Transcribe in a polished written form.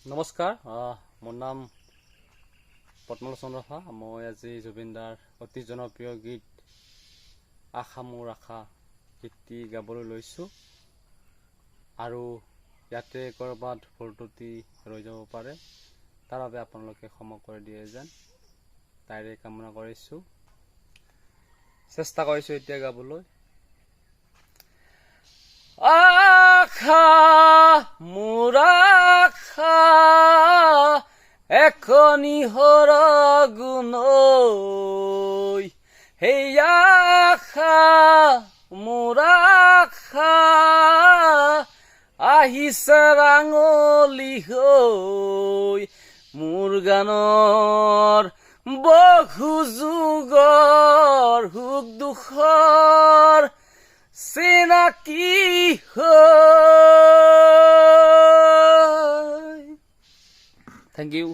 নমস্কাৰ, মোৰ নাম পদ্মলোচন ৰাভা। মই আজি জুবিনদাৰ অতি জনপ্ৰিয় গীত আশা মোৰ আশা গীতটি গাবলৈ লৈছোঁ আৰু ইয়াতে ক'ৰবাত ভুল ত্ৰুটি ৰৈ যাব পাৰে, তাৰ বাবে আপোনালোকে ক্ষমা কৰি দিয়ে যেন তাইৰে কামনা কৰিছোঁ। চেষ্টা কৰিছোঁ এতিয়া গাবলৈ। আশা মোৰ আশা এখনি হৰগুণৈ, সেই আশা মোৰ আশা আহিছে ৰাঙলী হৈ, মোৰ গানৰ বহু যুগৰ সুখ দুখৰ চিনাকি হৈ। Thank U.